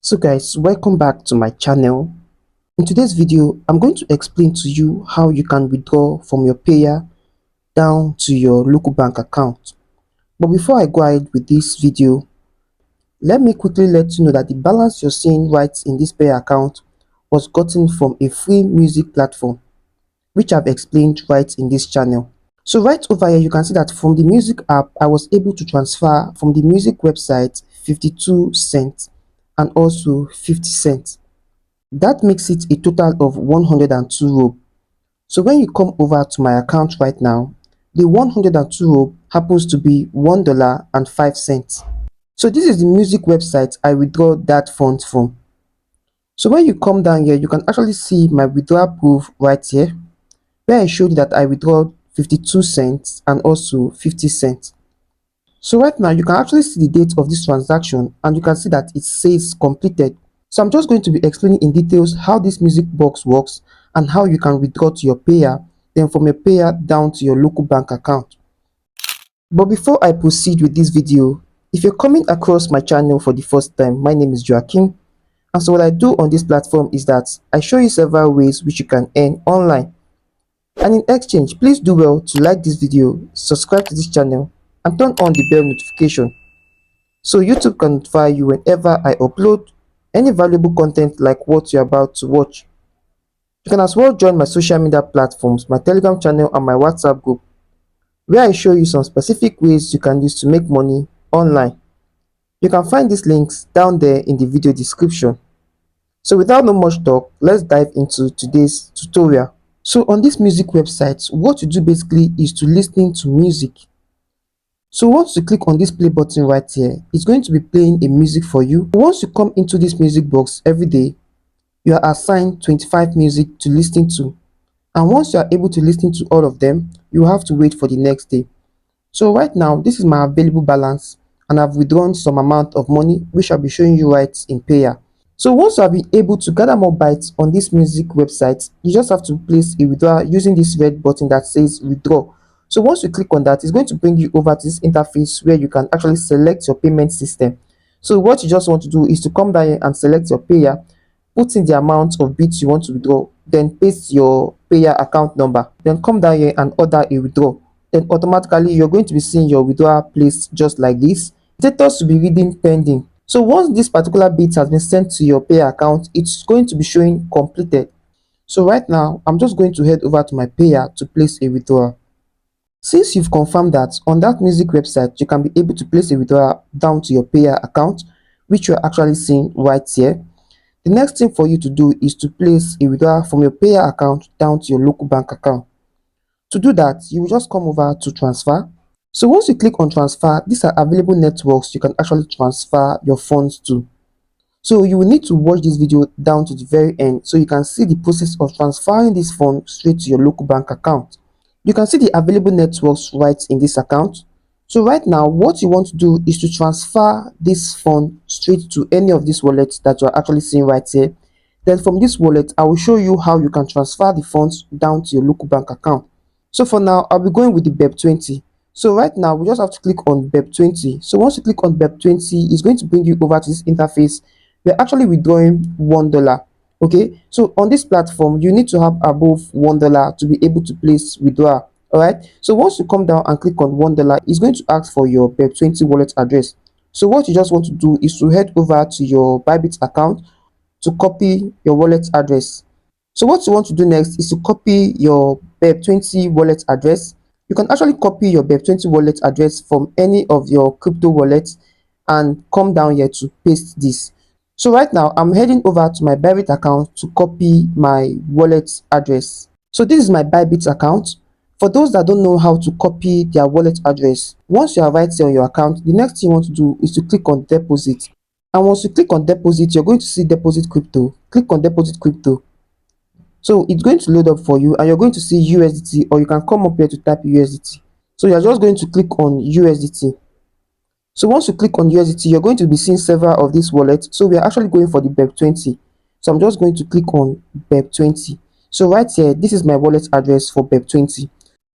So guys, welcome back to my channel. In today's video, I'm going to explain to you how you can withdraw from your Payeer down to your local bank account. But before I go ahead with this video, let me quickly let you know that the balance you're seeing right in this Payeer account was gotten from a free music platform, which I've explained right in this channel. So right over here, you can see that from the music app, I was able to transfer from the music website 52 cents and also 50 cents. That makes it a total of 102 rob. So when you come over to my account right now, the 102 rob happens to be $1.05. So this is the music website I withdraw that funds from. So when you come down here, you can actually see my withdrawal proof right here, where I showed you that I withdraw 52 cents and also 50 cents. So right now, you can actually see the date of this transaction and you can see that it says completed. So I'm just going to be explaining in details how this music box works and how you can withdraw to your Payeer, then from your Payeer down to your local bank account. But before I proceed with this video, if you're coming across my channel for the first time, my name is Joaquin. And so what I do on this platform is that I show you several ways which you can earn online. And in exchange, please do well to like this video, subscribe to this channel, and turn on the bell notification so YouTube can notify you whenever I upload any valuable content like what you're about to watch. You can as well join my social media platforms, my Telegram channel and my WhatsApp group, where I show you some specific ways you can use to make money online. You can find these links down there in the video description. So without no much talk, let's dive into today's tutorial. So on this music website, what you do basically is to listen to music. So once you click on this play button right here, it's going to be playing a music for you. Once you come into this music box every day, you are assigned 25 music to listen to. And once you are able to listen to all of them, you have to wait for the next day. So right now, this is my available balance and I've withdrawn some amount of money which I'll be showing you right in Payeer. So once you have been able to gather more bytes on this music website, you just have to place a withdrawal using this red button that says withdraw. So once you click on that, it's going to bring you over to this interface where you can actually select your payment system. So what you just want to do is to come down here and select your Payeer, put in the amount of bits you want to withdraw, then paste your Payeer account number, then come down here and order a withdrawal. Then automatically you're going to be seeing your withdrawal placed just like this. Status will be reading pending. So once this particular bit has been sent to your Payeer account, it's going to be showing completed. So right now, I'm just going to head over to my Payeer to place a withdrawal. Since you've confirmed that on that music website, you can be able to place a withdrawal down to your Payeer account, which you're actually seeing right here. The next thing for you to do is to place a withdrawal from your Payeer account down to your local bank account. To do that, you will just come over to transfer. So once you click on transfer, these are available networks you can actually transfer your funds to. So you will need to watch this video down to the very end so you can see the process of transferring this fund straight to your local bank account. You can see the available networks right in this account. So right now, what you want to do is to transfer this fund straight to any of these wallets that you are actually seeing right here. Then from this wallet, I will show you how you can transfer the funds down to your local bank account. So for now, I'll be going with the BEP20. So right now, we just have to click on BEP20. So once you click on BEP20, it's going to bring you over to this interface. We're actually withdrawing $1. Okay, so on this platform, you need to have above $1 to be able to place withdrawal. All right, so once you come down and click on $1, it's going to ask for your BEP20 wallet address. So what you just want to do is to head over to your Bybit account to copy your wallet address. So what you want to do next is to copy your BEP20 wallet address. You can actually copy your BEP20 wallet address from any of your crypto wallets and come down here to paste this. So right now, I'm heading over to my Bybit account to copy my wallet address. So this is my Bybit account. For those that don't know how to copy their wallet address, once you are right here on your account, the next thing you want to do is to click on deposit. And once you click on deposit, you're going to see deposit crypto. Click on deposit crypto. So it's going to load up for you and you're going to see USDT, or you can come up here to type USDT. So you're just going to click on USDT. So once you click on USDT, you're going to be seeing several of these wallets. So we are actually going for the BEP20. So I'm just going to click on BEP20. So right here, this is my wallet address for BEP20.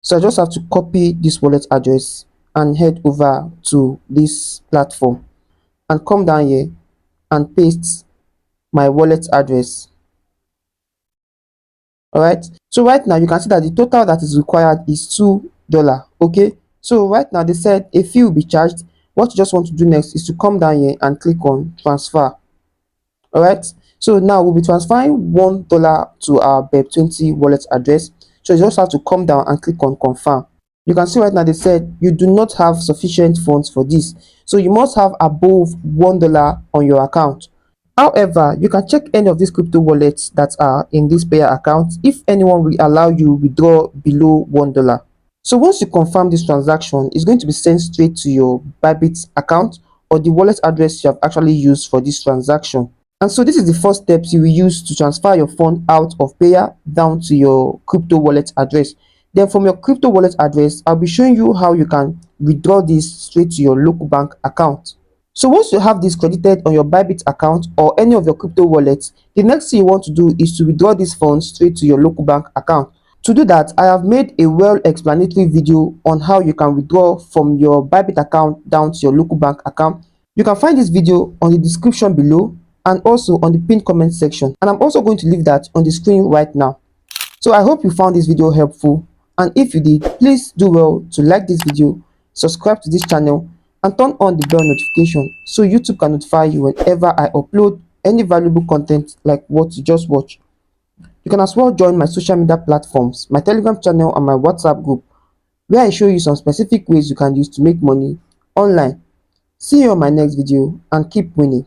So I just have to copy this wallet address and head over to this platform and come down here and paste my wallet address. All right, so right now you can see that the total that is required is $2. Okay, so right now they said a fee will be charged. What you just want to do next is to come down here and click on transfer. All right, so now we'll be transferring $1 to our BEP20 wallet address. So you just have to come down and click on confirm. You can see right now they said you do not have sufficient funds for this, so you must have above $1 on your account. However, you can check any of these crypto wallets that are in this Payeer account if anyone will allow you withdraw below $1. So once you confirm this transaction, it's going to be sent straight to your Bybit account or the wallet address you have actually used for this transaction. And so this is the first steps you will use to transfer your fund out of Payeer down to your crypto wallet address. Then from your crypto wallet address, I'll be showing you how you can withdraw this straight to your local bank account. So once you have this credited on your Bybit account or any of your crypto wallets, the next thing you want to do is to withdraw these funds straight to your local bank account. To do that, I have made a well-explanatory video on how you can withdraw from your Bybit account down to your local bank account. You can find this video on the description below and also on the pinned comment section. And I'm also going to leave that on the screen right now. So I hope you found this video helpful, and if you did, please do well to like this video, subscribe to this channel, and turn on the bell notification so YouTube can notify you whenever I upload any valuable content like what you just watched. You can as well join my social media platforms, my Telegram channel and my WhatsApp group, where I show you some specific ways you can use to make money online. See you on my next video and keep winning.